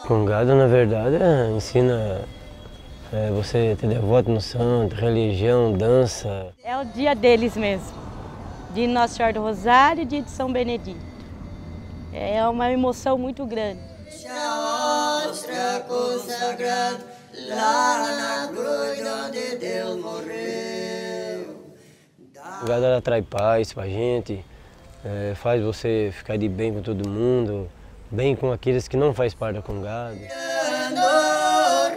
Congado, na verdade, ensina você ter devoto no santo, religião, dança. É o dia deles mesmo, de Nossa Senhora do Rosário e dia de São Benedito. É uma emoção muito grande. Consagrado lá na cruz onde Deus morreu. Congado ela traz paz pra gente, faz você ficar de bem com todo mundo, bem com aqueles que não faz parte da Congado.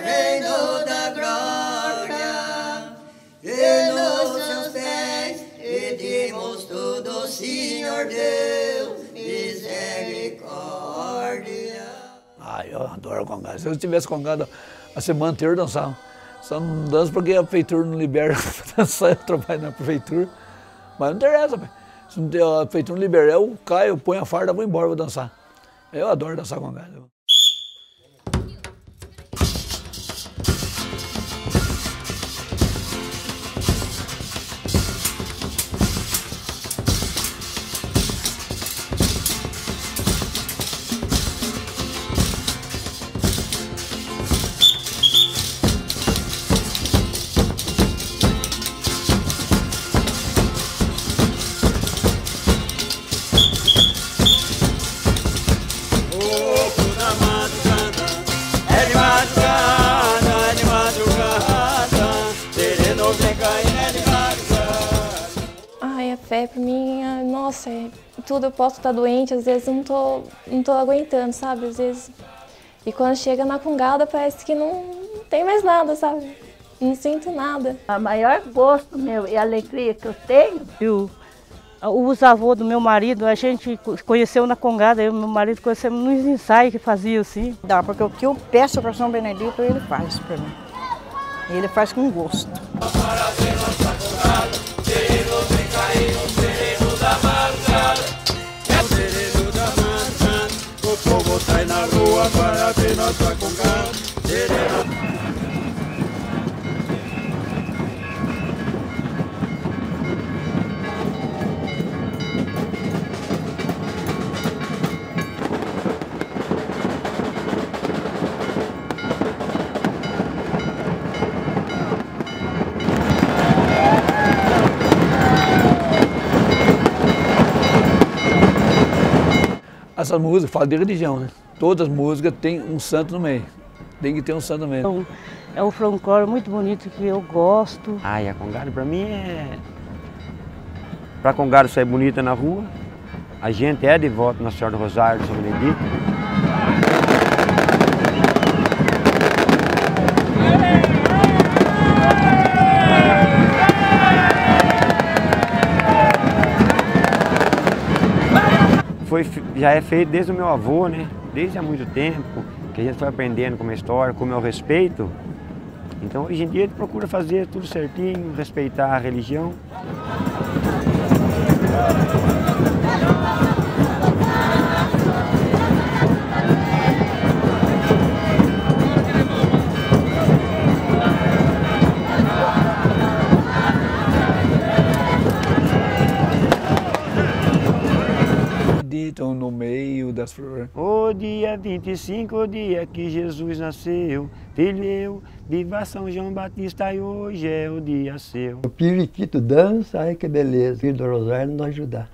Reino da glória, e nos seus pés pedimos tudo, Senhor Deus, misericórdia. Eu adoro Congado. Se eu tivesse Congado a semana inteira, eu dançava. Só não danço porque a prefeitura não libera pra dançar, eu trabalho na prefeitura. Mas não interessa, pai. Se não tem, a prefeitura não libera, eu caio, ponho a farda, vou embora, vou dançar. Eu adoro dançar Congado. Ai, a fé pra mim, nossa, tudo. Eu posso estar doente, às vezes não tô aguentando, sabe? Às vezes. E quando chega na Congada parece que não tem mais nada, sabe? Não sinto nada. O maior gosto meu e alegria que eu tenho. Os avôs do meu marido, a gente conheceu na Congada, eu e meu marido conhecemos nos ensaios que fazia assim. Dá, porque o que eu peço para São Benedito, ele faz para mim. E ele faz com gosto. O povo sai na rua para ver nossa Congada. Essas músicas falam de religião, né? Todas as músicas têm um santo no meio. Tem que ter um santo no meio. É um folclore muito bonito que eu gosto. E a Congado pra mim Pra Congado sair bonita na rua, a gente é devoto na Senhora do Rosário de São Benedito. Já é feito desde o meu avô, né? Desde há muito tempo, que a gente foi aprendendo com a história, com o meu respeito. Então, hoje em dia, a gente procura fazer tudo certinho, respeitar a religião. No meio das flores. O dia 25, o dia que Jesus nasceu, filho meu, viva São João Batista, e hoje é o dia seu. O periquito dança, ai que beleza. O filho do Rosário nos ajudar.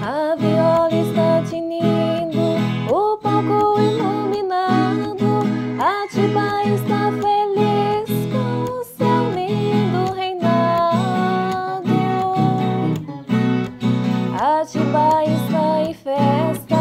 A viola está tinindo, o palco iluminado, a Atibaia está feliz com o seu lindo reinado. A Atibaia está em festa.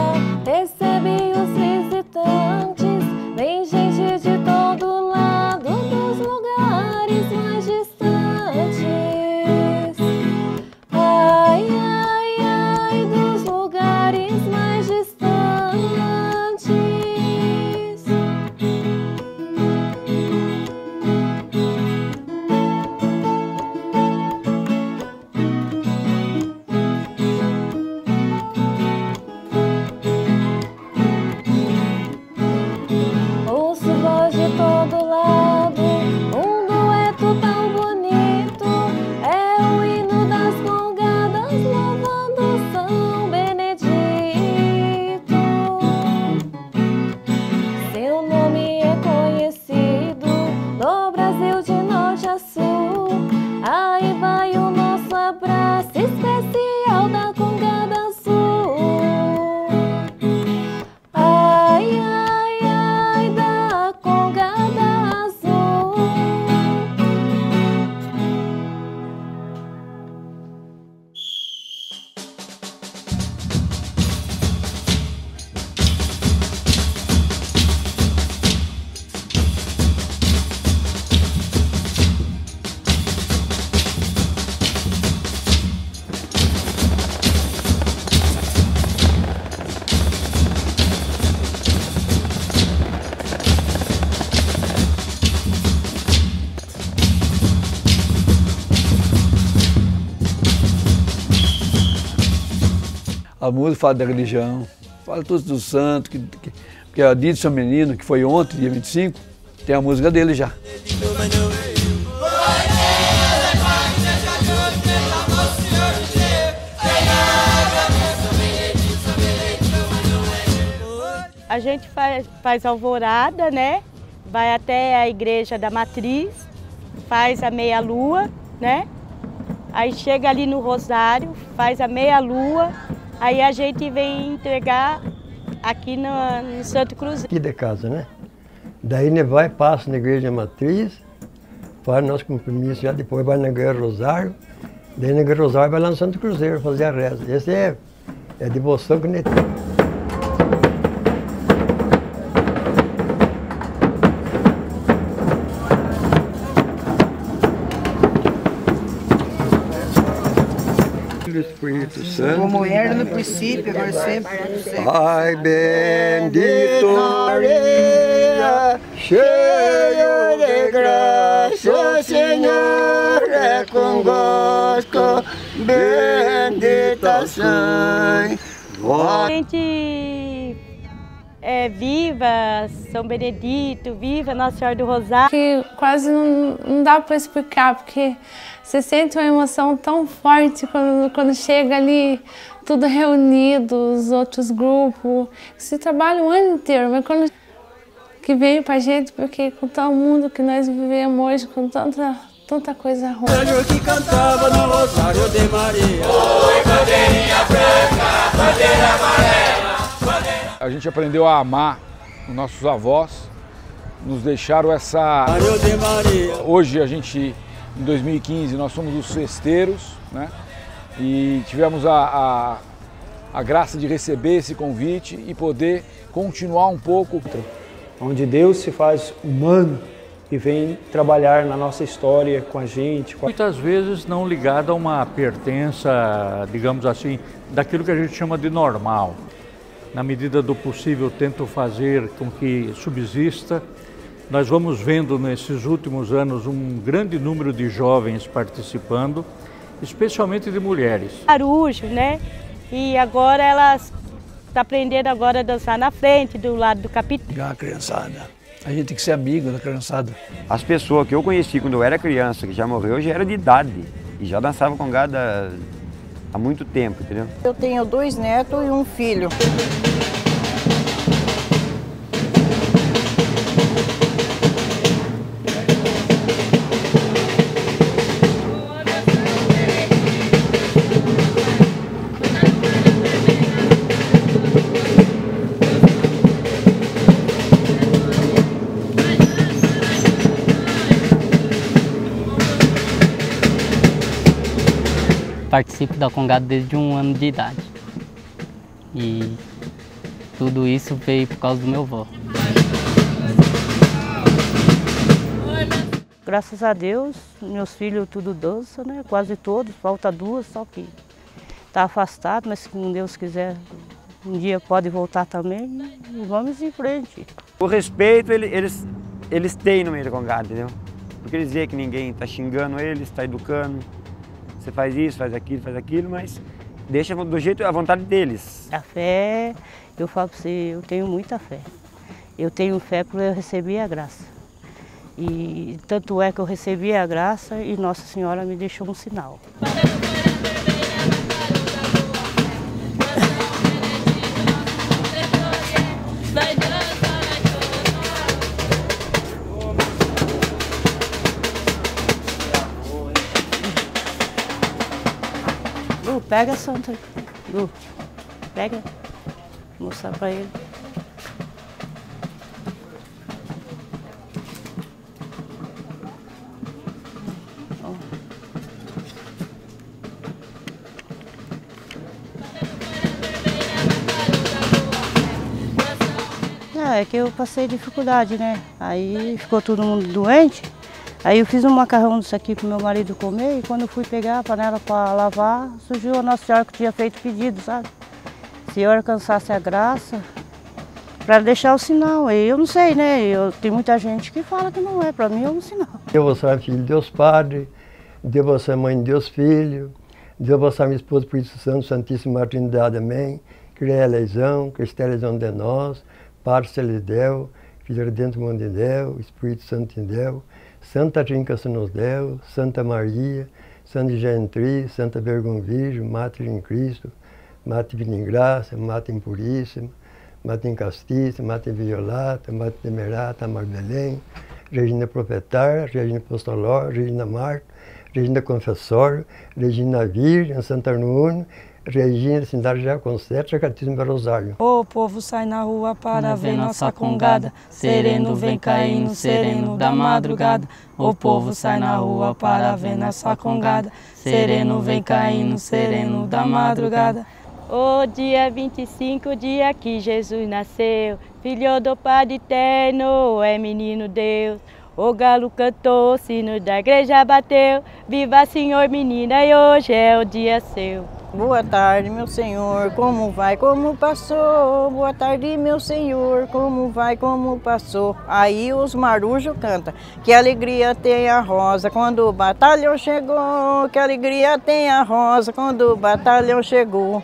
A música fala da religião, fala tudo do santo, porque a dia de São Benedito, que foi ontem, dia 25, tem a música dele já. A gente faz alvorada, né? Vai até a igreja da Matriz, faz a meia-lua, né? Aí chega ali no Rosário, faz a meia-lua, aí a gente vem entregar aqui no Santo Cruzeiro. Aqui de casa, né? Daí ele vai, passa na igreja da Matriz, faz nosso compromisso, já depois vai na igreja Rosário, daí na igreja Rosário vai lá no Santo Cruzeiro fazer a reza. Esse é a devoção que ele tem. Espírito Santo, como era no princípio, agora sempre. Ai, bendito Maria, cheia de graça, o Senhor é convosco, bendita sois. A gente viva São Benedito, viva Nossa Senhora do Rosário. Que quase não dá para explicar, porque você sente uma emoção tão forte quando chega ali, tudo reunido, os outros grupos. Se trabalha o ano inteiro, mas quando que veio pra gente, porque com todo mundo que nós vivemos hoje, com tanta coisa ruim. Que cantava no Rosário de Maria. Oi, bandeirinha branca, bandeira amarela. A gente aprendeu a amar os nossos avós, nos deixaram essa... Hoje a gente, em 2015, nós somos os festeiros, né? E tivemos a graça de receber esse convite e poder continuar um pouco. Onde Deus se faz humano e vem trabalhar na nossa história com a gente. Muitas vezes não ligada a uma pertença, digamos assim, daquilo que a gente chama de normal. Na medida do possível, tento fazer com que subsista. Nós vamos vendo nesses últimos anos um grande número de jovens participando, especialmente de mulheres. Arujo, né? E agora elas estão aprendendo agora a dançar na frente, do lado do capitão. A criançada, a gente tem que ser amigo da criançada. As pessoas que eu conheci quando eu era criança, que já morreu, já era de idade e já dançava congada há muito tempo, entendeu? Eu tenho 2 netos e um filho. Participo da congada desde 1 ano de idade e tudo isso veio por causa do meu avô. Graças a Deus, meus filhos tudo dançam, né? Quase todos, falta 2, só que está afastado, mas se Deus quiser, um dia pode voltar também e vamos em frente. O respeito eles têm no meio da congada, entendeu? Porque eles veem que ninguém está xingando eles, está educando. Você faz isso, faz aquilo, mas deixa do jeito, a vontade deles. A fé, eu falo para você, eu tenho muita fé. Eu tenho fé porque eu recebi a graça. E tanto é que eu recebi a graça e Nossa Senhora me deixou um sinal. Lu, pega a santa. Lu, pega. Vou mostrar para ele. É que eu passei dificuldade, né? Aí ficou todo mundo doente. Aí eu fiz um macarrão disso aqui para o meu marido comer e quando eu fui pegar a panela para lavar, surgiu a Nossa Senhora que tinha feito pedido, sabe? Se eu alcançasse a graça, para deixar o sinal. Aí eu não sei, né? Tem muita gente que fala que não é, para mim é um sinal. Deus é filho de Deus Padre, Deus é mãe de Deus Filho, Deus vossa minha esposa, Espírito Santo, Santíssima Trindade, amém. Criai a eleição, Cristo é a eleição de nós, Padre Celeste Deus, Filho Redento Mundo de Deus, Espírito Santo de Deus, Santa Trinca nos Deus, Santa Maria, Santa Gentri, Santa Vergonha Virgem, Mater em Cristo, Mater Divina em Graça, Mater Impuríssima, Mater Incastíssima, Mater Violata, Mater Temerata, Mater Belém, Regina Profetária, Regina Apostolor, Regina Marta, Regina Confessor, Regina Virgem, Santa Arnúnio, Regina Cidade já Conceição, Catismo do Rosário. O povo sai na rua para ver nossa congada, sereno vem caindo, sereno da madrugada. O povo sai na rua para ver nossa congada, sereno vem caindo, sereno da madrugada. O dia 25, o dia que Jesus nasceu, Filho do Pai eterno, é menino Deus. O galo cantou, o sino da igreja bateu, viva Senhor menina e hoje é o dia seu. Boa tarde, meu senhor, como vai, como passou? Boa tarde, meu senhor, como vai, como passou? Aí os marujos cantam, que alegria tem a rosa quando o batalhão chegou, que alegria tem a rosa quando o batalhão chegou.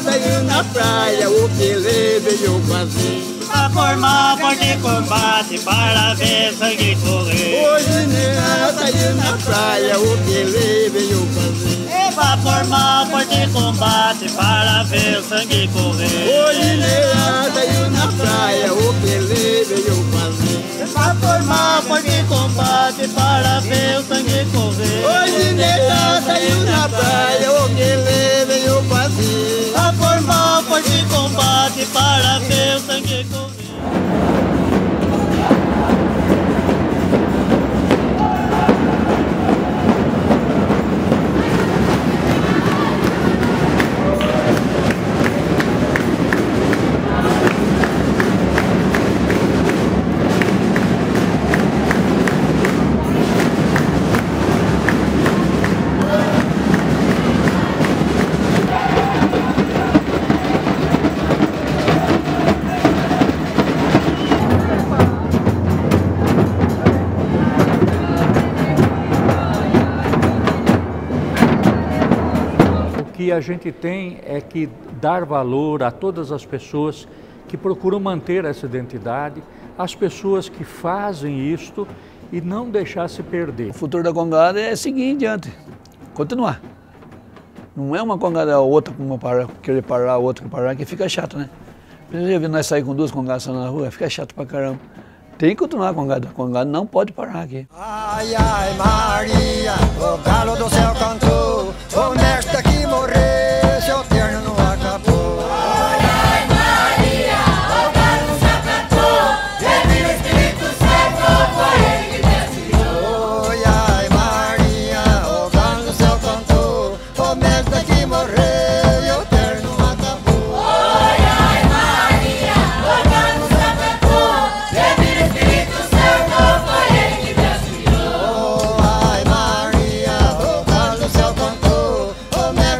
Saiu na praia, o que ele veio fazer? Pra formar forte combate, para ver sangue correr. Hoje Neá saiu na praia, o que ele veio fazer? Pra formar forte combate, para ver sangue correr. Hoje Neá saiu na praia, o que ele veio fazer? Pra formar forte combate, para ver o sangue correr. Hoje Neá saiu na praia, o que ele veio fazer? Pra formar forte combate, para ver o sangue correr. O que a gente tem é que dar valor a todas as pessoas que procuram manter essa identidade, as pessoas que fazem isto e não deixar se perder. O futuro da congada é seguir em diante, continuar. Não é uma congada outra, uma querer parar, outra que parar, que fica chato, né? Você já viu nós sair com duas congadas na rua, fica chato pra caramba. Tem que continuar a congada não pode parar aqui. Ai, ai, Maria, o galo do céu cantou, o mestre que morreu, seu terno não acabou. Ai, ai, Maria, o galo do céu cantou, teve o Espírito Santo, foi ele que desceu. Ai, ai, Maria, o galo do céu cantou, o mestre que morreu, e o terno não acabou. Ai, ai, Maria, o galo do céu cantou, teve o Espírito Santo, foi ele que desceu. Ai, Maria, o galo do céu cantou, o mestre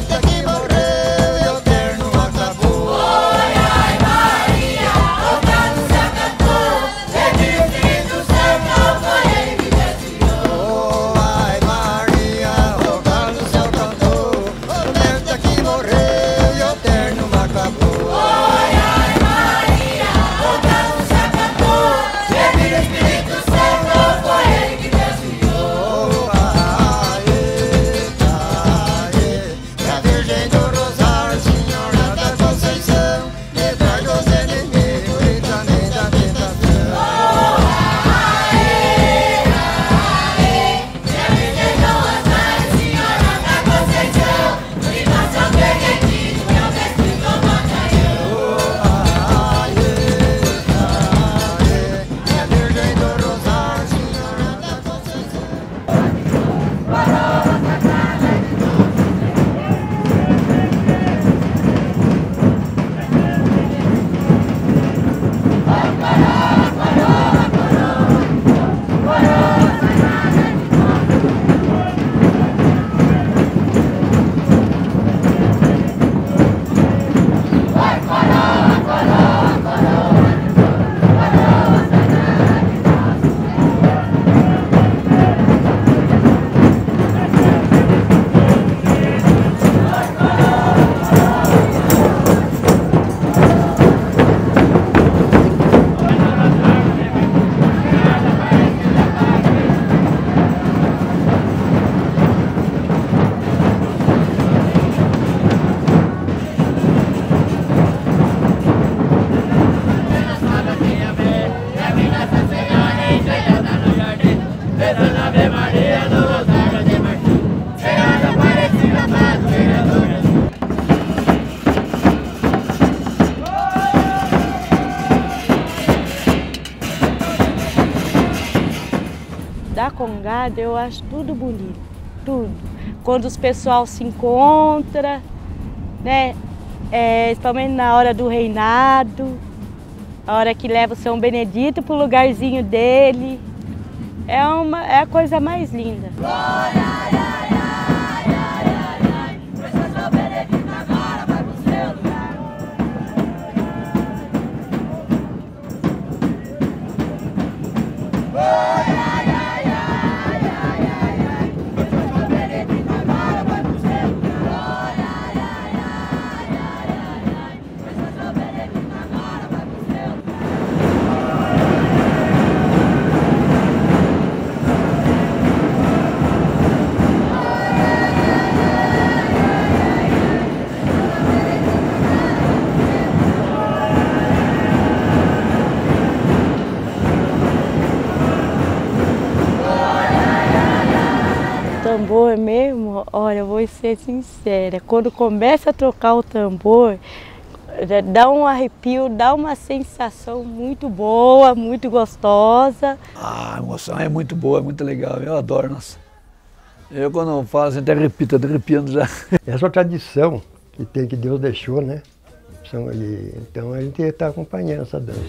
da congada eu acho tudo bonito, tudo. Quando os pessoal se encontra, né? Principalmente na hora do reinado, a hora que leva o São Benedito para o lugarzinho dele, é a coisa mais linda. Tambor mesmo, olha, eu vou ser sincera, quando começa a tocar o tambor, dá um arrepio, dá uma sensação muito boa, muito gostosa. A emoção é muito boa, é muito legal, eu adoro, nossa. Eu quando falo, a gente arrepia, tô arrepiando já. Essa é uma tradição que Deus deixou, né? Então a gente está acompanhando essa dança.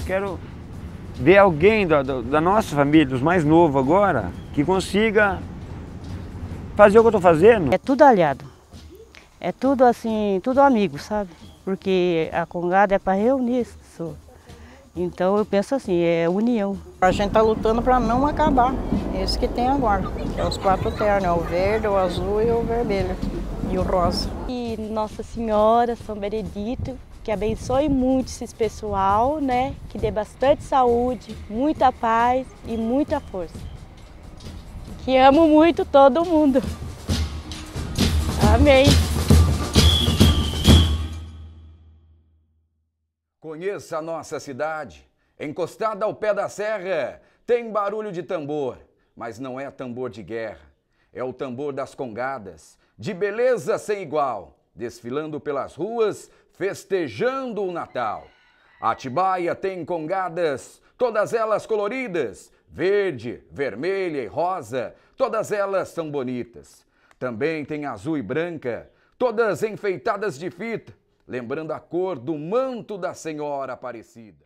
Quero ver alguém da nossa família, dos mais novos agora, que consiga fazer o que eu estou fazendo. É tudo aliado, é tudo assim, tudo amigo, sabe? Porque a congada é para reunir as pessoas. Então eu penso assim, é união. A gente está lutando para não acabar, esse que tem agora. É os 4 ternos, é o verde, o azul e o vermelho, e o rosa. E Nossa Senhora, São Benedito, que abençoe muito esse pessoal, né? Que dê bastante saúde, muita paz e muita força. Que amo muito todo mundo. Amém. Conheça a nossa cidade. Encostada ao pé da serra, tem barulho de tambor, mas não é tambor de guerra. É o tambor das congadas, de beleza sem igual, desfilando pelas ruas, festejando o Natal. Atibaia tem congadas, todas elas coloridas, verde, vermelha e rosa, todas elas são bonitas. Também tem azul e branca, todas enfeitadas de fita, lembrando a cor do manto da Senhora Aparecida.